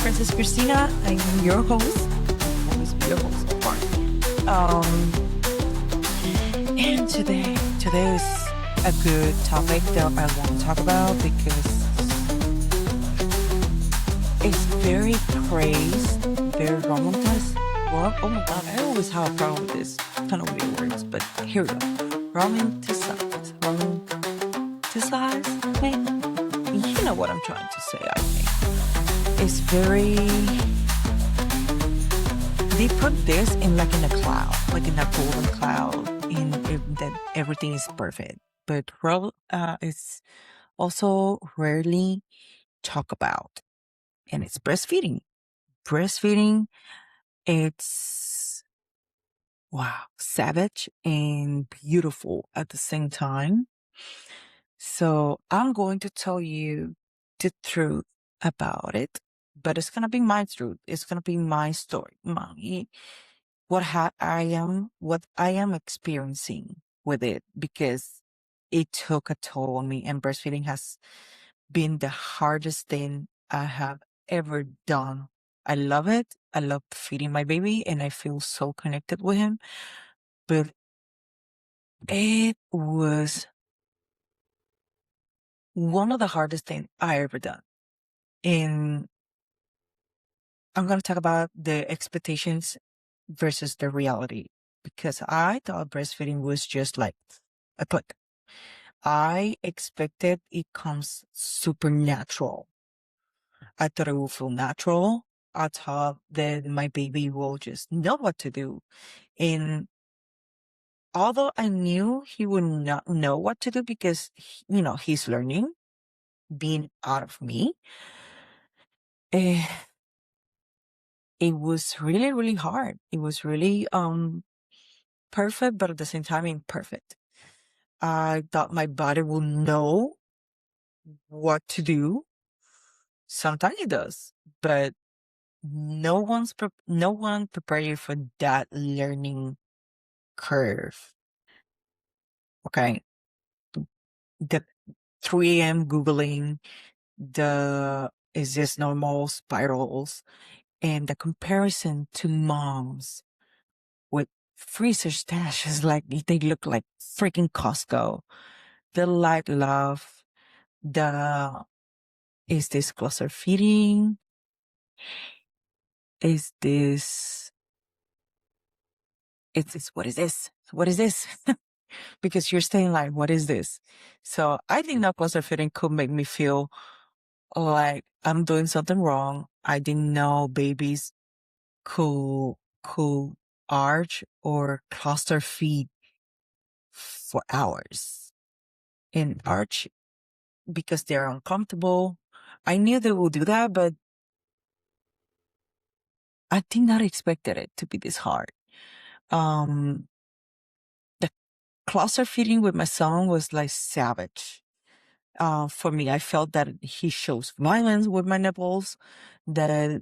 Princess Christina. I'm your host. I'll always be your host, of course. And today is a good topic that I want to talk about because it's very praised, very romanticized. Well, oh my God, I always have a problem with this kind of weird words, but here we go. Romanticized. Romanticized? Maybe? You know what I'm trying to say, I think. It's very... They put this in a cloud, like in a golden cloud, that everything is perfect. But it's also rarely talked about, and it's breastfeeding. Breastfeeding, it's wow, savage and beautiful at the same time. So I'm going to tell you the truth about it, but it's gonna be my truth. It's gonna be my story, what I am experiencing with it, because it took a toll on me, and breastfeeding has been the hardest thing I have ever done. I love it. I love feeding my baby and I feel so connected with him, but it was one of the hardest things I ever done. And I'm going to talk about the expectations versus the reality, because I thought breastfeeding was just like a click. I expected it comes supernatural. I thought it would feel natural. I thought that my baby will just know what to do. And although I knew he would not know what to do because, he's learning, being out of me, eh, it was really, really hard. It was really perfect, but at the same time imperfect. I thought my body will know what to do. Sometimes it does, but no one prepare you for that learning curve. Okay, the 3 a.m. Googling the is this normal spirals, and the comparison to moms with freezer stashes like they look like freaking Costco. The light love, the is this cluster feeding? Is this it's what is this? What is this? Because you're staying like, what is this? So I think that cluster feeding could make me feel like I'm doing something wrong. I didn't know babies could arch or cluster feed for hours and arch because they're uncomfortable. I knew they would do that, but I did not expect it to be this hard. The cluster feeding with my son was like savage. For me, I felt that he shows violence with my nipples, that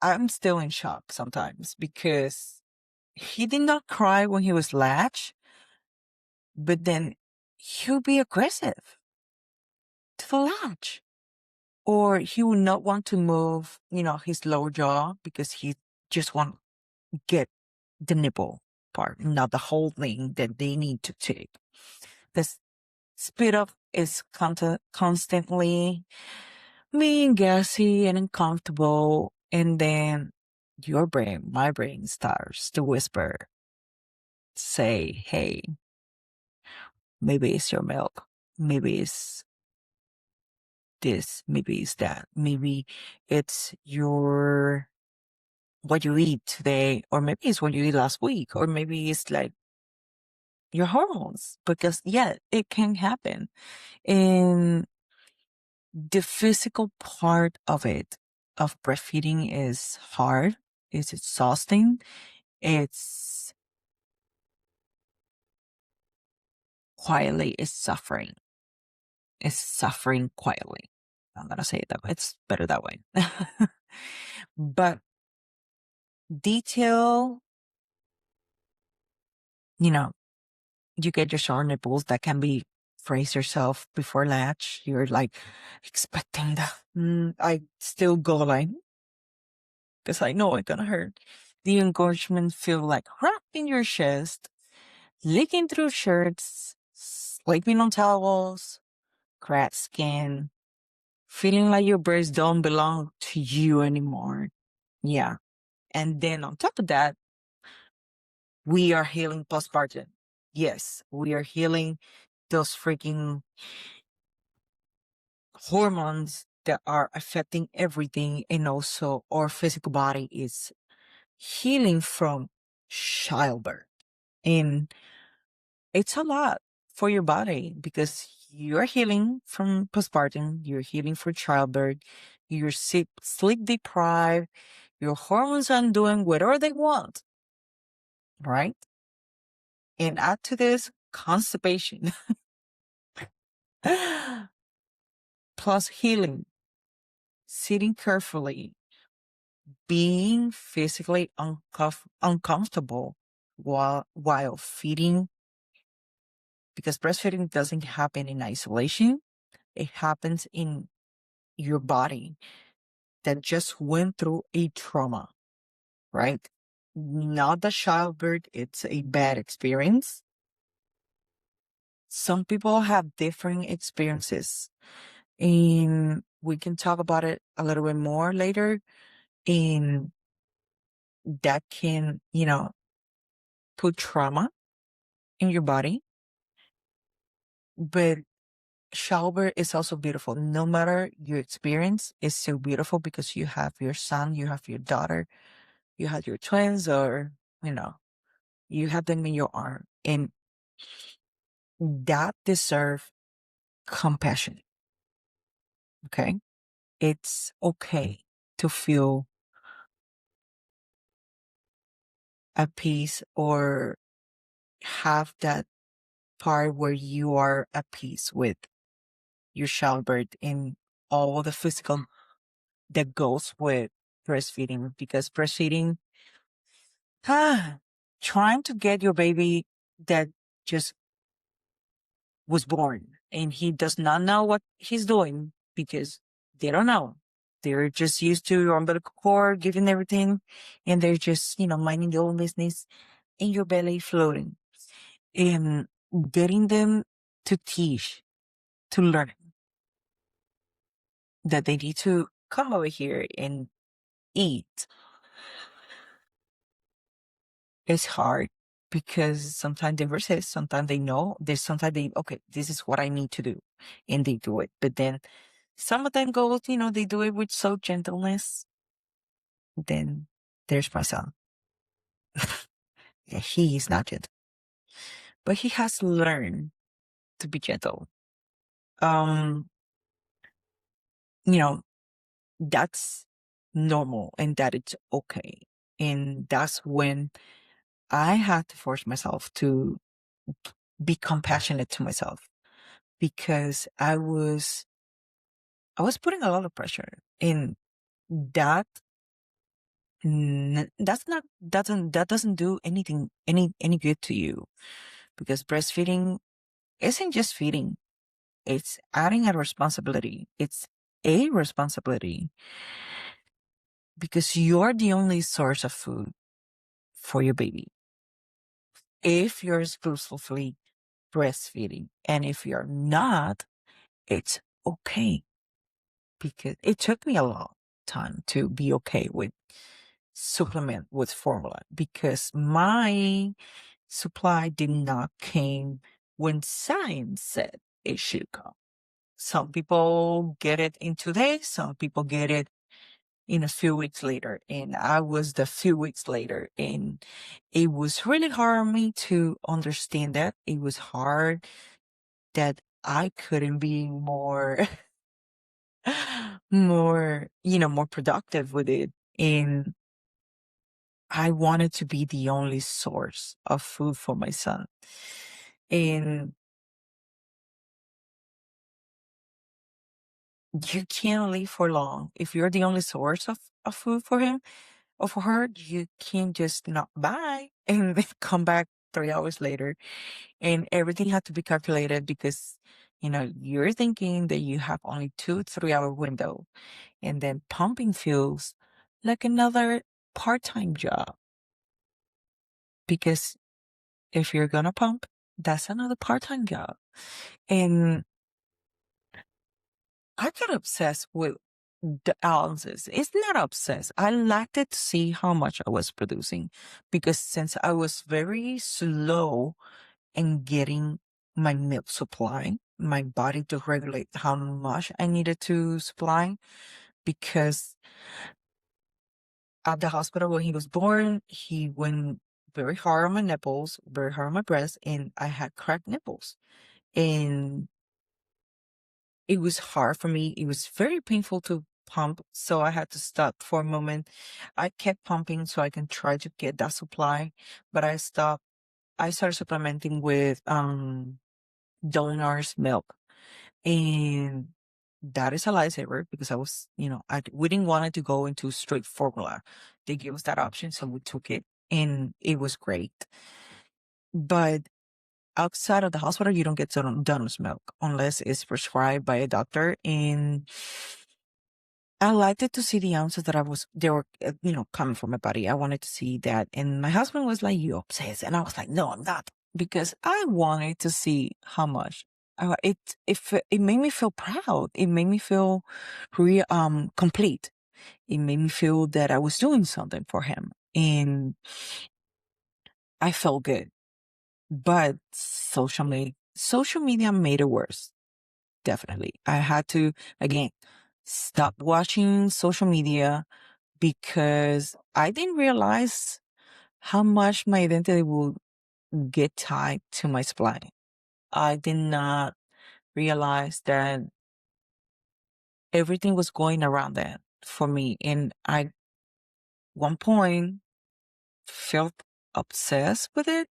I'm still in shock sometimes because he did not cry when he was latched, but then he'll be aggressive to the latch, or he will not want to move, his lower jaw because he just want to get the nipple part, not the whole thing that they need to take. The speed up is constantly being gassy and uncomfortable, and then my brain starts to whisper, say, hey, maybe it's your milk, maybe it's this, maybe it's that, maybe it's what you eat today, or maybe it's what you eat last week, or maybe it's like your hormones, because it can happen. And the physical part of breastfeeding is hard, it's exhausting, it's quietly, it's suffering quietly. I'm gonna say it that way. It's better that way. But detail, you get your sore nipples that can be brace yourself before latch. You're like expecting that. I still go like, because I know it's gonna hurt. The engorgement feel like wrapped in your chest, leaking through shirts, sleeping on towels, cracked skin, feeling like your breasts don't belong to you anymore. Yeah. And then on top of that, we are healing postpartum. Yes, we are healing those freaking hormones that are affecting everything. And also our physical body is healing from childbirth. And it's a lot for your body because you're healing from postpartum, you're healing for childbirth, you're sleep deprived, your hormones are doing whatever they want, right? And add to this constipation plus healing, sitting carefully, being physically uncomfortable while feeding, because breastfeeding doesn't happen in isolation. It happens in your body that just went through a trauma, right? Not that childbirth, it's a bad experience. Some people have different experiences, and we can talk about it a little bit more later. And that can, put trauma in your body. But childbirth is also beautiful. No matter your experience, it's still beautiful because you have your son, you have your daughter, you have your twins, or, you know, you have them in your arm. And that deserve compassion. Okay. It's okay to feel at peace or have that part where you are at peace with your childbirth and all the physical that goes with breastfeeding, because breastfeeding, trying to get your baby that just was born and he does not know what he's doing because they don't know. They're just used to your umbilical cord, giving everything, and they're just, minding their own business in your belly floating. And getting them to teach, to learn that they need to come over here and eat is hard because sometimes they resist, sometimes they know, there's sometimes they, okay, this is what I need to do. And they do it. But then some of them go, they do it with so gentleness. Then there's my son. Yeah, he is not gentle, but he has learned to be gentle. Um, you know, that's normal and that it's okay. And that's when I had to force myself to be compassionate to myself because I was putting a lot of pressure and that that doesn't do anything any good to you, because breastfeeding isn't just feeding, it's adding a responsibility. It's a responsibility because you're the only source of food for your baby if you're exclusively breastfeeding. And if you're not, it's okay, because it took me a long time to be okay with supplement with formula because my supply did not came when science said it should come. Some people get it in 2 days, some people get it in a few weeks later, and I was the few weeks later, and it was really hard on me to understand that. It was hard that I couldn't be more more productive with it. And I wanted to be the only source of food for my son. And you can't live for long. If you're the only source of food for him or for her, you can't just not buy and then come back 3 hours later. And everything had to be calculated because you're thinking that you have only 2, 3 hour window, and then pumping feels like another part-time job, because if you're gonna pump, that's another part-time job. And I got obsessed with the ounces. It's not obsessed. I liked it to see how much I was producing, because since I was very slow in getting my milk supply, my body to regulate how much I needed to supply, because at the hospital when he was born, he went very hard on my nipples, very hard on my breast, and I had cracked nipples. And it was hard for me. It was very painful to pump, so I had to stop for a moment. I kept pumping so I can try to get that supply, but I stopped. I started supplementing with donor's milk, and that is a lifesaver, because I was, we didn't want it to go into straight formula. They gave us that option, so we took it, and it was great. But outside of the hospital, you don't get donor's milk unless it's prescribed by a doctor. And I liked it to see the ounces that they were, coming from my body. I wanted to see that. And my husband was like, "You obsessed." And I was like, "No, I'm not." Because I wanted to see how much. It made me feel proud. It made me feel complete. It made me feel that I was doing something for him. And I felt good. But social media made it worse. Definitely. I had to, again, stop watching social media, because I didn't realize how much my identity would get tied to my spline. I did not realize that everything was going around that for me. And I, one point, felt obsessed with it,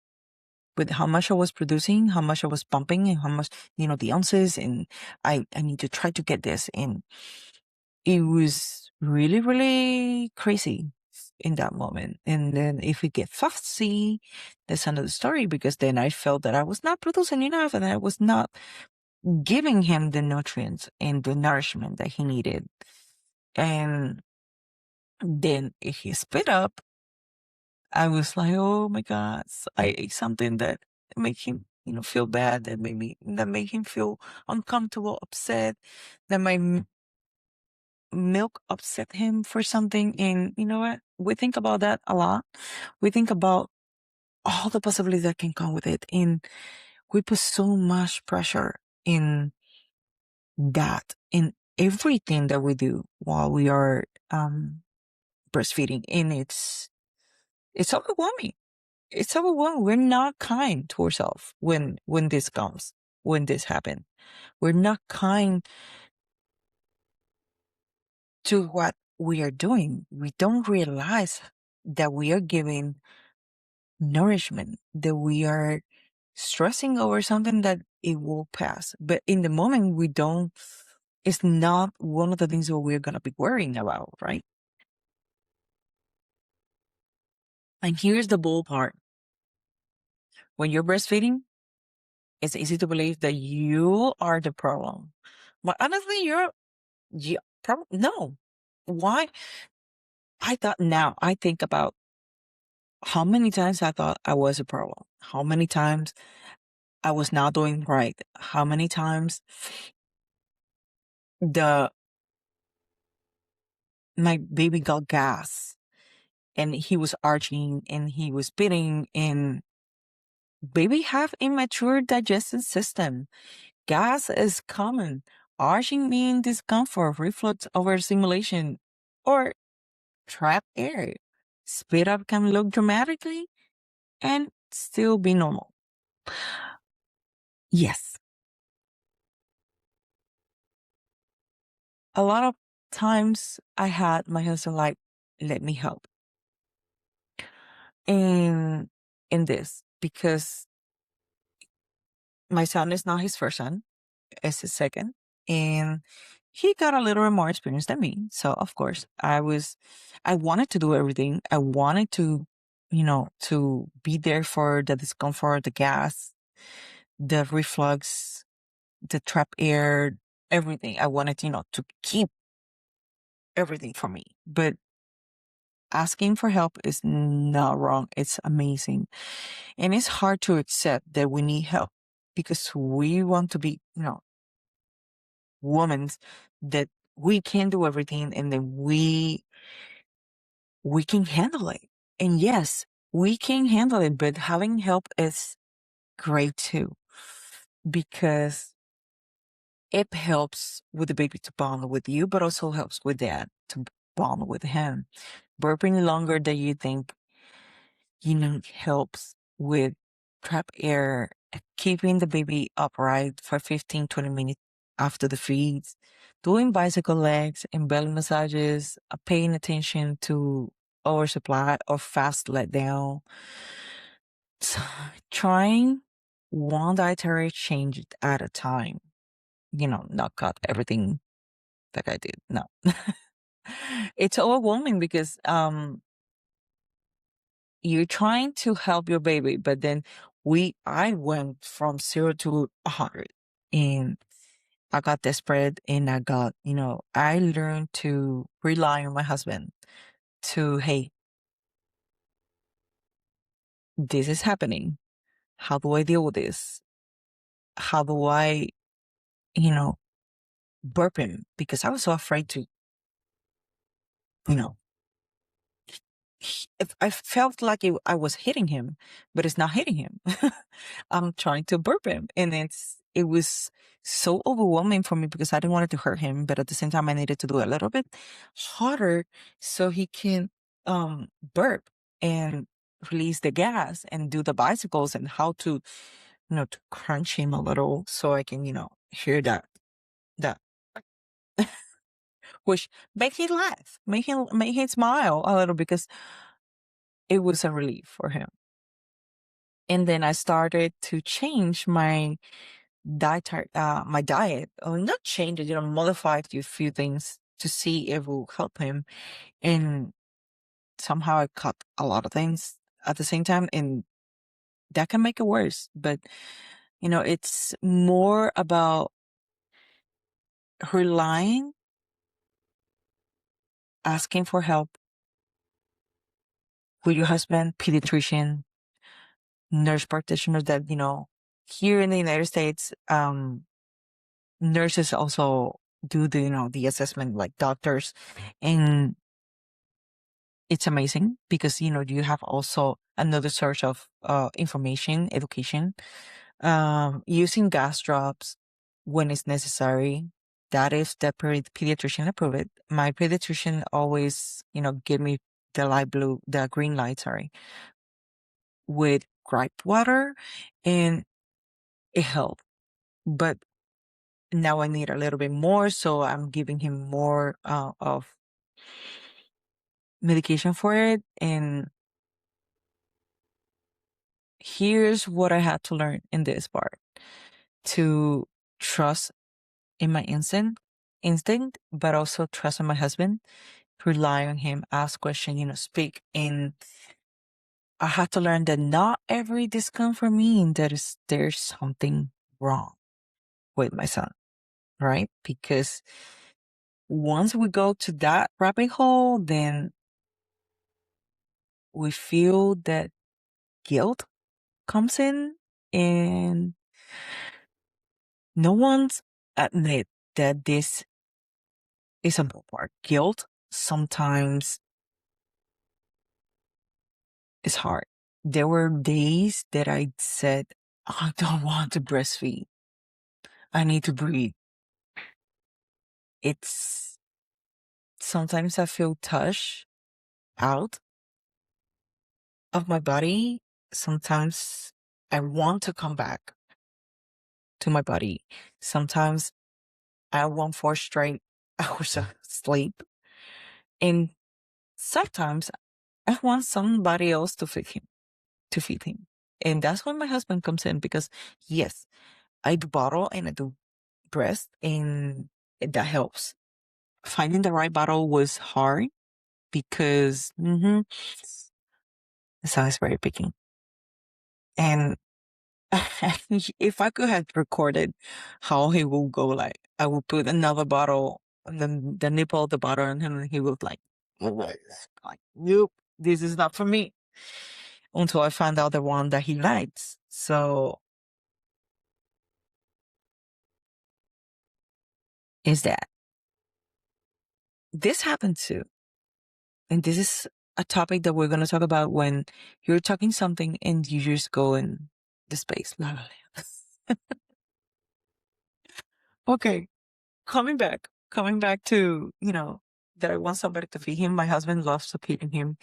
with how much I was producing, how much I was pumping, and how much, the ounces. And I need to try to get this. And it was really, really crazy in that moment. And then if we get fussy, that's another story, because then I felt that I was not producing enough, and I was not giving him the nutrients and the nourishment that he needed. And then if he spit up, I was like, "Oh my God, I ate something that made him, feel bad, that made him feel uncomfortable, upset, that my milk upset him for something." And you know what? We think about that a lot. We think about all the possibilities that can come with it. And we put so much pressure in that, in everything that we do while we are breastfeeding. And it's overwhelming. It's overwhelming. We're not kind to ourselves when this comes, when this happens. We're not kind to what we are doing. We don't realize that we are giving nourishment, that we are stressing over something that it will pass. But in the moment, it's not one of the things that we're going to be worrying about, right? And here's the bull part. When you're breastfeeding, it's easy to believe that you are the problem. But honestly, no. Why? Now I think about how many times I thought I was a problem, how many times I was not doing right, how many times the my baby got gas, and he was arching, and he was spitting, and baby have immature digestive system. Gas is common. Arching means discomfort, reflux over simulation, or trapped air. Spit up can look dramatically and still be normal. Yes. A lot of times I had my husband like, "Let me help in this," because my son is not his first son, it's his second. And he got a little bit more experience than me. So of course I wanted to do everything. I wanted to, to be there for the discomfort, the gas, the reflux, the trap air, everything. I wanted, to keep everything for me. But asking for help is not wrong. It's amazing. And it's hard to accept that we need help because we want to be, women that we can do everything and then we can handle it. And yes, we can handle it, but having help is great too because it helps with the baby to bond with you, but also helps with dad to bond with him. Burping longer than you think, helps with trap air, keeping the baby upright for 15, 20 minutes after the feeds, doing bicycle legs and belly massages, paying attention to oversupply or fast letdown. So, trying one dietary change at a time, not cut everything like I did. No. It's overwhelming because you're trying to help your baby, but then I went from 0 to 100 and I got desperate and I learned to rely on my husband to, hey, this is happening. How do I deal with this? How do I, you know, burp him? Because I was so afraid to, you know, I felt like I was hitting him, but it's not hitting him. I'm trying to burp him, and it was so overwhelming for me because I didn't want it to hurt him, but at the same time I needed to do it a little bit harder so he can burp and release the gas and do the bicycles and how to to crunch him a little so I can hear that which make him laugh, make him smile a little because it was a relief for him. And then I started to change my diet, or not change it, modify a few things to see if it will help him. And somehow I cut a lot of things at the same time, and that can make it worse. But it's more about relying, asking for help with your husband, pediatrician, nurse practitioner that, here in the United States, nurses also do the assessment like doctors. And it's amazing because, you have also another source of information, education, using gas drops when it's necessary. That is the pediatrician approve it. My pediatrician always, give me the green light, sorry, with gripe water, and it helped. But now I need a little bit more, so I'm giving him more of medication for it. And here's what I had to learn in this part: to trust in my instinct, but also trust in my husband, rely on him, ask questions, speak. And I had to learn that not every discomfort means that there's something wrong with my son, right? Because once we go to that rabbit hole, then we feel that guilt comes in, and no one's admit that this is a bad part. Guilt sometimes is hard. There were days that I said, I don't want to breastfeed. I need to breathe. It's sometimes I feel touched out of my body. Sometimes I want to come back to my body. Sometimes I want 4 straight hours of sleep. And sometimes I want somebody else to feed him. And that's when my husband comes in because yes, I do bottle and I do breast, and that helps. Finding the right bottle was hard because the son is very picky. And if I could have recorded how he will go, like I will put another bottle and then the nipple of the bottle, and then he would like, nope, this is not for me. Until I found out the one that he likes. So is that this happened too. And this is a topic that we're going to talk about when you're talking something and you just go in the space. Blah, blah, blah. Okay. Coming back to, that I want somebody to feed him. My husband loves to feed him.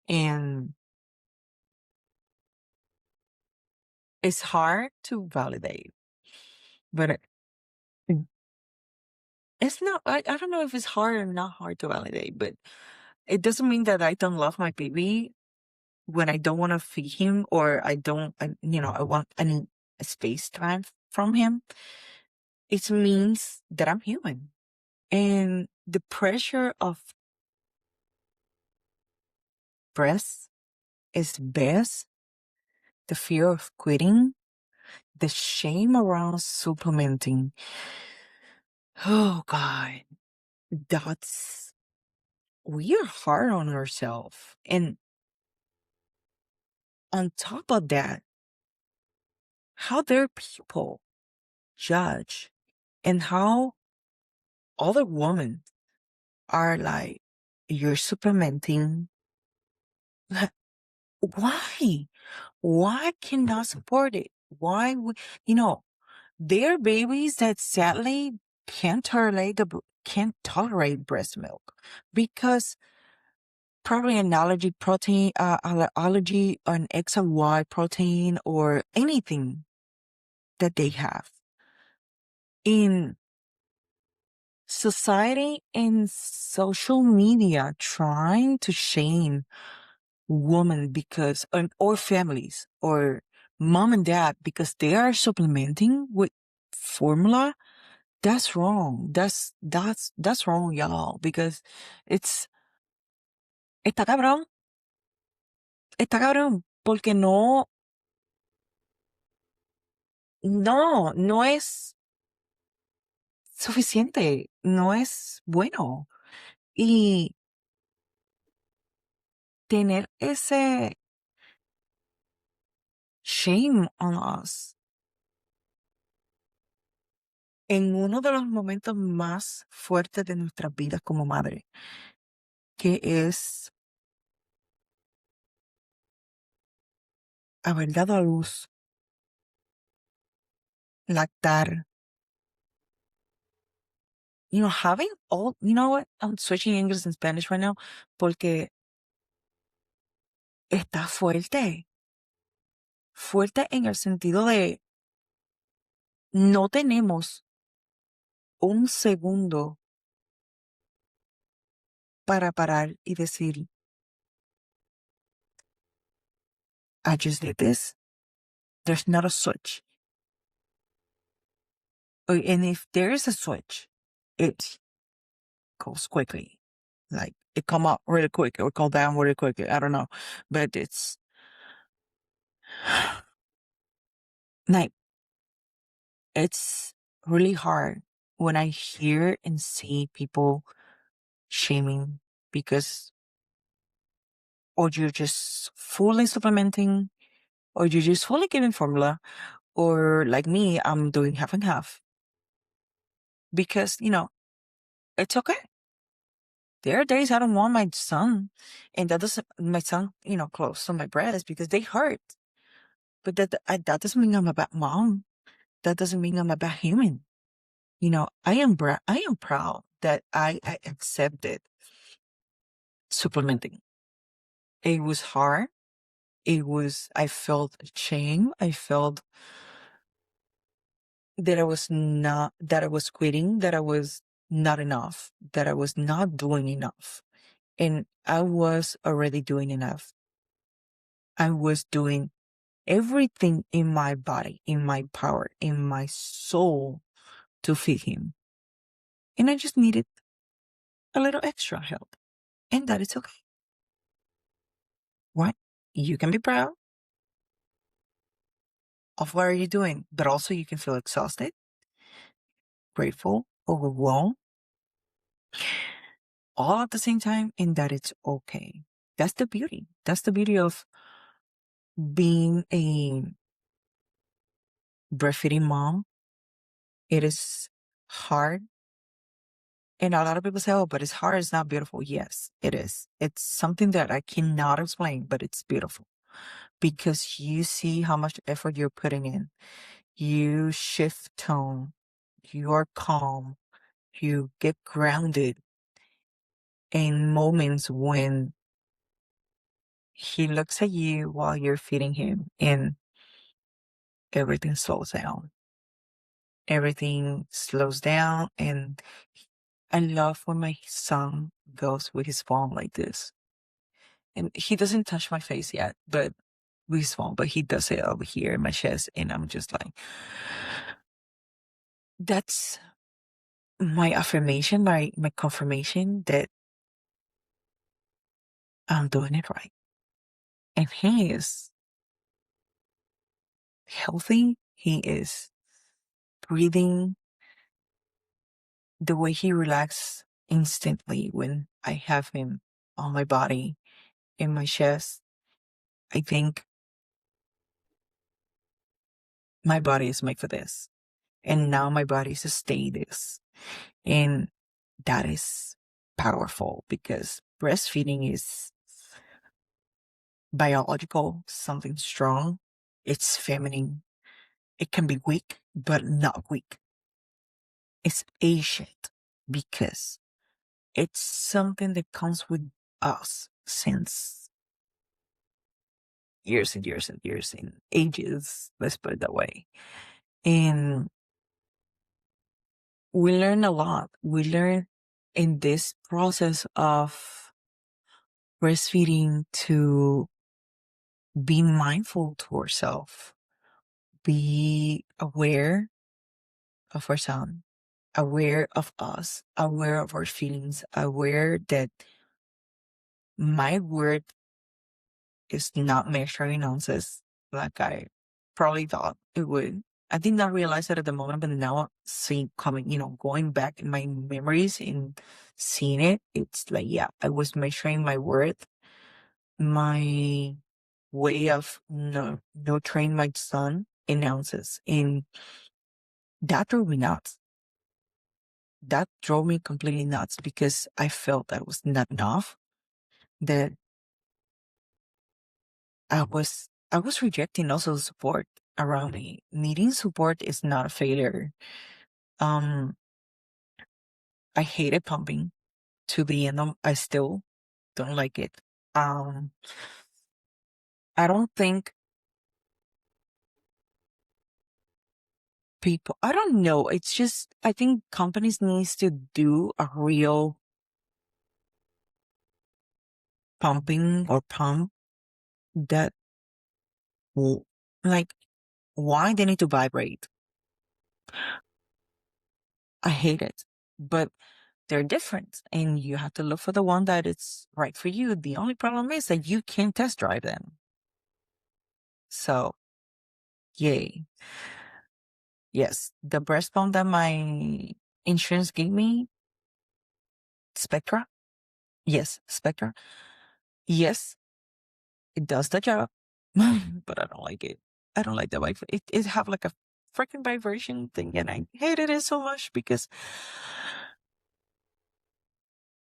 And it's hard to validate, but it's not, I don't know if it's hard or not hard to validate, but it doesn't mean that I don't love my baby when I don't want to feed him or I need a space time from him. It means that I'm human. And the pressure of breast is best, the fear of quitting, the shame around supplementing. Oh God, we are hard on ourselves. And on top of that, how dare people judge and how other women are like, you're supplementing. Why? Why cannot support it? Why would, there are babies that sadly can't tolerate breast milk because probably an allergy on X or Y protein or anything that they have. In society and social media trying to shame women because or families or mom and dad because they are supplementing with formula, that's wrong. That's wrong, y'all, because it's está cabrón. Está cabrón porque no es suficiente, no es bueno. Y tener ese shame on us en uno de los momentos más fuertes de nuestras vidas como madre, que es haber dado a luz, lactar, having all, you know what? I'm switching English and Spanish right now porque está fuerte. Fuerte en el sentido de no tenemos un segundo para parar y decir, I just did this. There's not a switch. And if there is a switch, it goes quickly. Like it come up really quick or come down really quickly. I don't know. But it's like, it's really hard when I hear and see people shaming because or you're just fully supplementing or you're just fully giving formula or like me, I'm doing half and half because, it's okay. There are days I don't want my son and that doesn't, my son, close to my breast because they hurt. But that doesn't mean I'm a bad mom. That doesn't mean I'm a bad human. I am proud that I accepted supplementing. It was hard. I felt shame. I felt that that I was quitting, that I was not enough, that I was not doing enough. And I was already doing enough. I was doing everything in my body, in my power, in my soul to feed him. And I just needed a little extra help. And that is okay. What? You can be proud. of what are you doing, but also you can feel exhausted, grateful, overwhelmed, all at the same time, and that it's okay. That's the beauty. That's the beauty of being a breastfeeding mom. It is hard. And a lot of people say, oh, but it's hard. It's not beautiful. Yes, it is. It's something that I cannot explain, but it's beautiful because you see how much effort you're putting in. You shift tone. You are calm. You get grounded in moments when he looks at you while you're feeding him and everything slows down. Everything slows down. And I love when my son goes with his phone like this. And he doesn't touch my face yet, but with his phone, but he does it over here in my chest. And I'm just like, that's my affirmation, my confirmation that I'm doing it right. And he is healthy. He is breathing. The way he relaxes instantly when I have him on my body, in my chest, I think my body is made for this. And now my body sustains this. And that is powerful because breastfeeding is biological, something strong. It's feminine. It can be weak, but not weak. It's ancient because it's something that comes with us since years and years and years and ages. Let's put it that way. And we learn a lot. We learn in this process of breastfeeding to be mindful to ourselves, be aware of our son, aware of us, aware of our feelings, aware that my word is not measuring ounces like I probably thought it would. I did not realize it at the moment, but now seeing coming, going back in my memories and seeing it, it's like, yeah, I was measuring my worth, my way of nurturing my son in ounces. And that drove me nuts. That drove me completely nuts because I felt that was not enough, that I was rejecting also support around me. Needing support is not a failure. Um, I hated pumping to the end. I still don't like it. Um, I don't think people. I don't know. It's just I think companies needs to do a real pumping or pump that like why they need to vibrate. I hate it, but they're different and you have to look for the one that is right for you. The only problem is that you can't test drive them. So, yay. Yes, the breast pump that my insurance gave me, Spectra. Yes, Spectra. Yes, it does the job, but I don't like it. I don't like the wife. It have like a freaking vibration thing, and I hated it so much because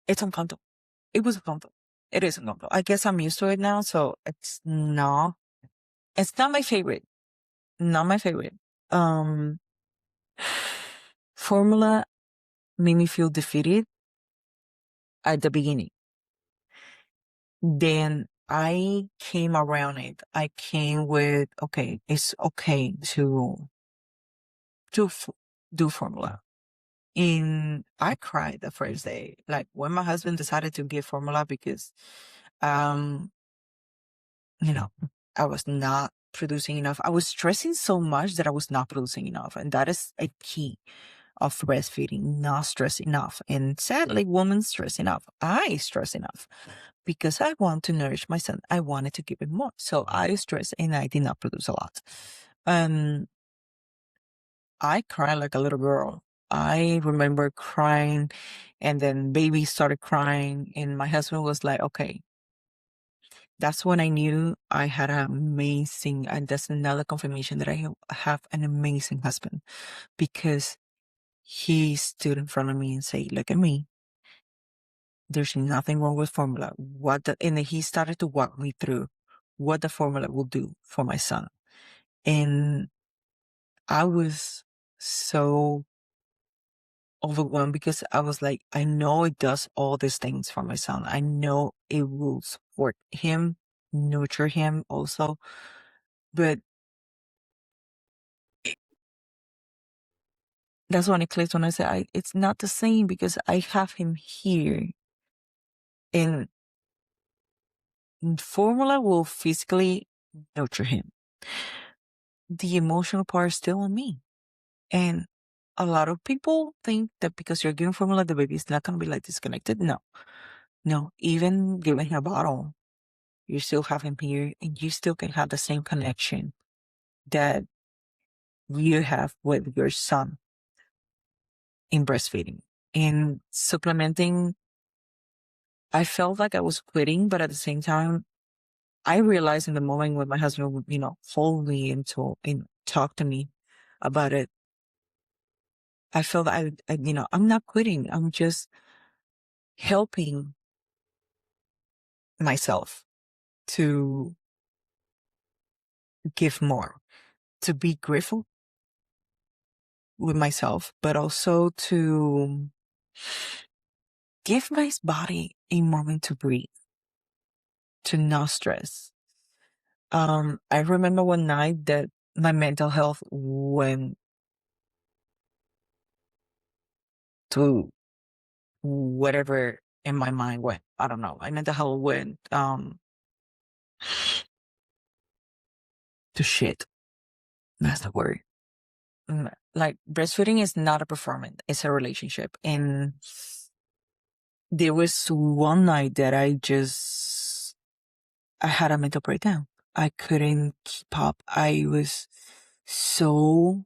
it's uncomfortable. It was uncomfortable. It is uncomfortable. I guess I'm used to it now, so it's not my favorite. Not my favorite. Um, Formula made me feel defeated at the beginning. Then I came around it. I came with, okay, it's okay to do formula. And I cried the first day, like when my husband decided to give formula because, um, you know, I was not producing enough. I was stressing so much that I was not producing enough. And that is a key of breastfeeding, not stress enough. And sadly, women stress enough. I stress enough because I want to nourish my son. I wanted to give him more. So I stressed and I did not produce a lot. Um, I cried like a little girl. I remember crying, and then baby started crying, and my husband was like, okay. That's when I knew I had an amazing, and that's another confirmation that I have an amazing husband, because he stood in front of me and said, look at me. There's nothing wrong with formula. And he started to walk me through what the formula will do for my son. And I was so overwhelmed, because I was like, I know it does all these things for my son. I know it will support him, nurture him also. But that's when it clicked, when I said, it's not the same, because I have him here, and formula will physically nurture him. The emotional part is still on me. And a lot of people think that because you're giving formula, the baby is not going to be like disconnected. No, no, even giving him a bottle, you still have him here, and you still can have the same connection that you have with your son in breastfeeding. In supplementing, I felt like I was quitting, but at the same time, I realized in the moment when my husband would, hold me and talk to me about it, I felt that I'm not quitting. I'm just helping myself to give more, to be grateful with myself, but also to give my body a moment to breathe, to not stress. I remember one night that my mental health went to whatever in my mind went. I don't know. My mental health went to shit. That's the word. Like, breastfeeding is not a performance; it's a relationship. And there was one night that I had a mental breakdown. I couldn't keep up. I was so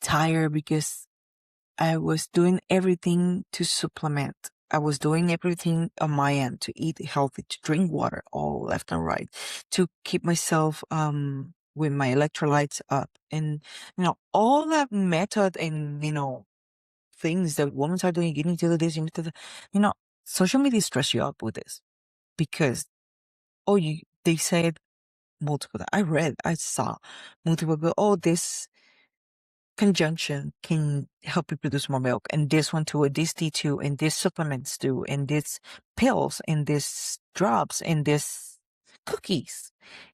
tired, because I was doing everything to supplement. I was doing everything on my end to eat healthy, to drink water all left and right, to keep myself with my electrolytes up, and all that method, and things that women are doing. You need to do this, you need to do, social media stress you up with this, because they said multiple. I saw multiple people. Oh, this conjunction can help you produce more milk, and this one too, and this D2, and this supplements too, and this pills, and this drops, and this cookies,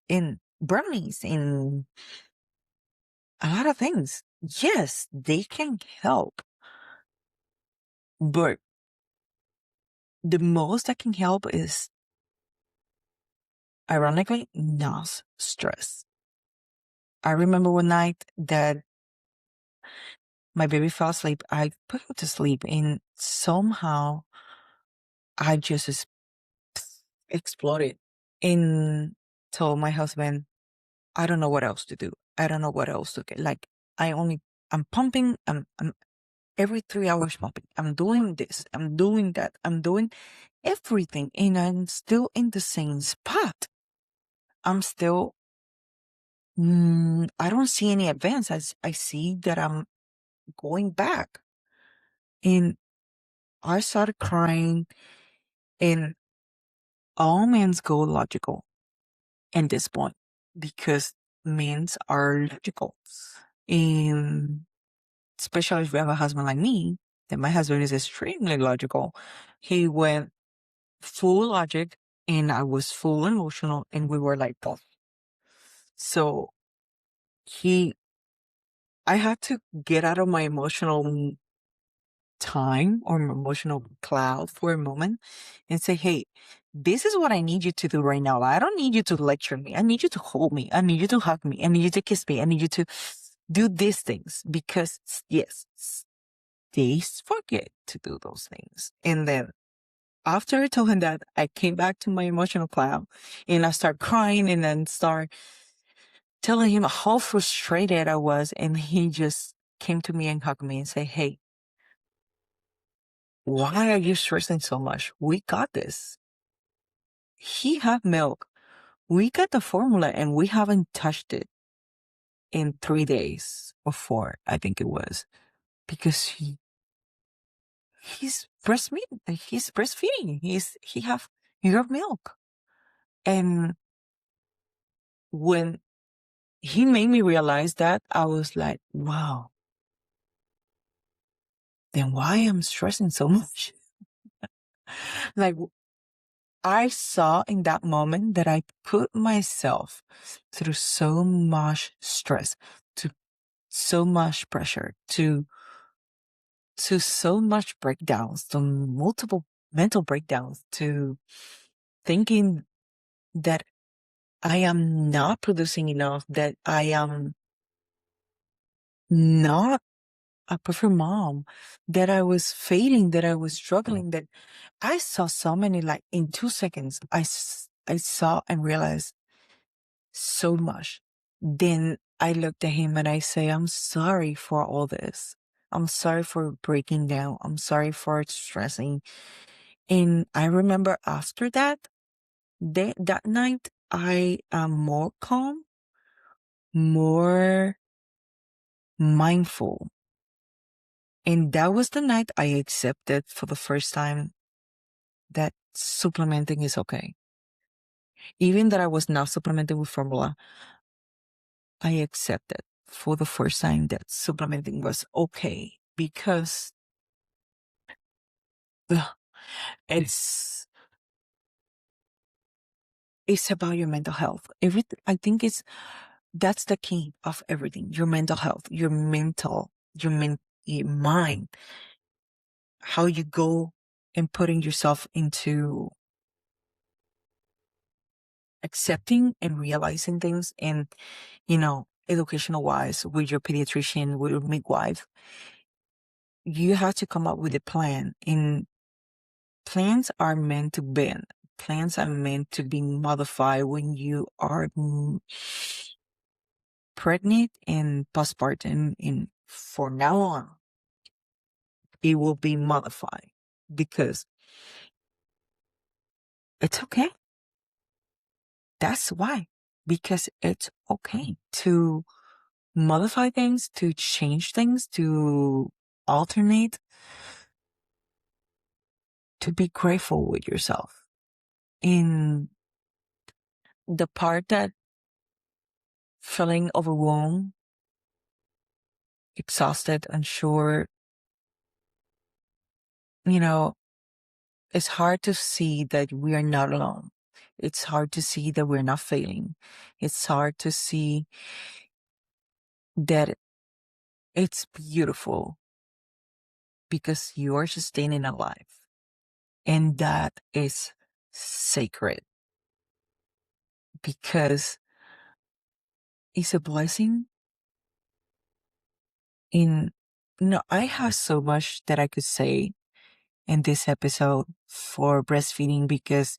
and brownies, and a lot of things. Yes, they can help, but the most that can help is, ironically, not stress. I remember one night that my baby fell asleep. I put him to sleep, and somehow I just exploded and told my husband, I don't know what else to do. I don't know what else to get. Like, I'm pumping. I'm every 3 hours pumping. I'm doing this. I'm doing that. I'm doing everything. And I'm still in the same spot. I'm still, I don't see any advance. I see that I'm going back. And I started crying, and all men go logical at this point, because men are logical. And especially if you have a husband like me, then my husband is extremely logical. He went full logic, and I was full emotional, and we were like both. So I had to get out of my emotional time or emotional cloud for a moment and say, hey, this is what I need you to do right now. I don't need you to lecture me. I need you to hold me. I need you to hug me. I need you to kiss me. I need you to do these things, because yes, they forget to do those things. And then after I told him that, I came back to my emotional cloud, and I start crying, and then start telling him how frustrated I was, and he just came to me and hugged me and said, "Hey, why are you stressing so much? We got this. He had milk. We got the formula and we haven't touched it in 3 days or four, I think it was, because he's breastfeeding. He have your milk." And when he made me realize that, I was like, wow, then why am I stressing so much? Like, I saw in that moment that I put myself through so much stress, to so much pressure, to so much breakdowns, to multiple mental breakdowns, to thinking that I am not producing enough, that I am not a perfect mom, that I was failing, that I was struggling, that I saw so many, like in 2 seconds, I saw and realized so much. Then I looked at him and I say, I'm sorry for all this. I'm sorry for breaking down. I'm sorry for stressing. And I remember after that, that night, I am more calm, more mindful. And that was the night I accepted for the first time that supplementing is okay. Even that I was not supplementing with formula, I accepted for the first time that supplementing was okay, because ugh, it's it's about your mental health. I think that's the key of everything. Your mental health, your mind, how you go and putting yourself into accepting and realizing things, and educational wise, with your pediatrician, with your midwife, you have to come up with a plan. And plans are meant to bend. Plans are meant to be modified when you are pregnant and postpartum. And for now on, it will be modified, because it's okay. That's why. Because it's okay to modify things, to change things, to alternate, to be grateful with yourself. In the part that feeling overwhelmed, exhausted, unsure, it's hard to see that we are not alone. It's hard to see that we're not failing. It's hard to see that it's beautiful, because you are sustaining a life. And that is sacred, because it's a blessing. In I have so much that I could say in this episode for breastfeeding, because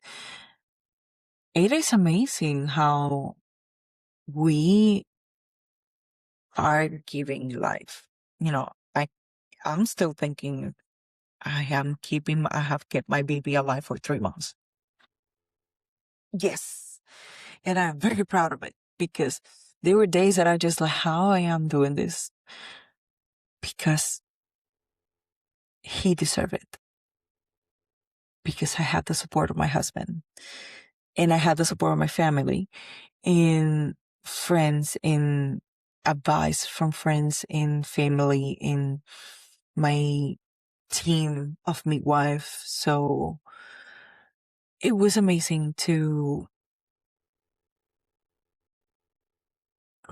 it is amazing how we are giving life. I'm still thinking I have kept my baby alive for 3 months. Yes. And I'm very proud of it, because there were days that I just like, how I am doing this, because he deserved it, because I had the support of my husband, and I had the support of my family, and friends, and advice from friends and family, in my team of midwife. So it was amazing to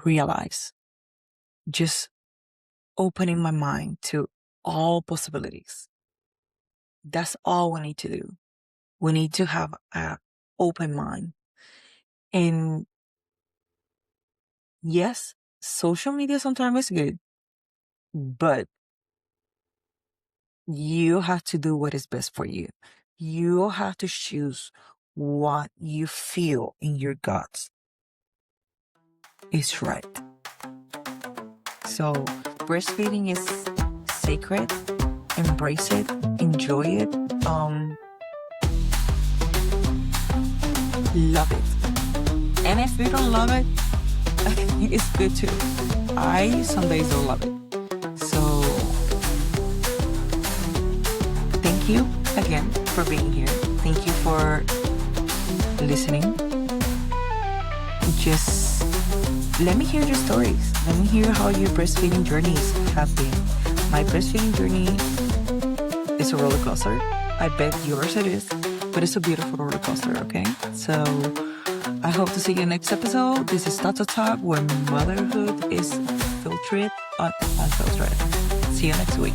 realize, just opening my mind to all possibilities. That's all we need to do. We need to have an open mind. And yes, social media sometimes is good, but you have to do what is best for you. You have to choose what you feel in your guts. is right. So breastfeeding is sacred. Embrace it, enjoy it, love it. And if you don't love it, it's good too. I some days don't love it. So thank you again for being here. Thank you for listening. Just let me hear your stories. Let me hear how your breastfeeding journeys have been. My breastfeeding journey is a roller coaster. I bet yours it is, but it's a beautiful roller coaster, okay? So I hope to see you next episode. This is Talk to Talk, where motherhood is filtered, unfiltered. See you next week.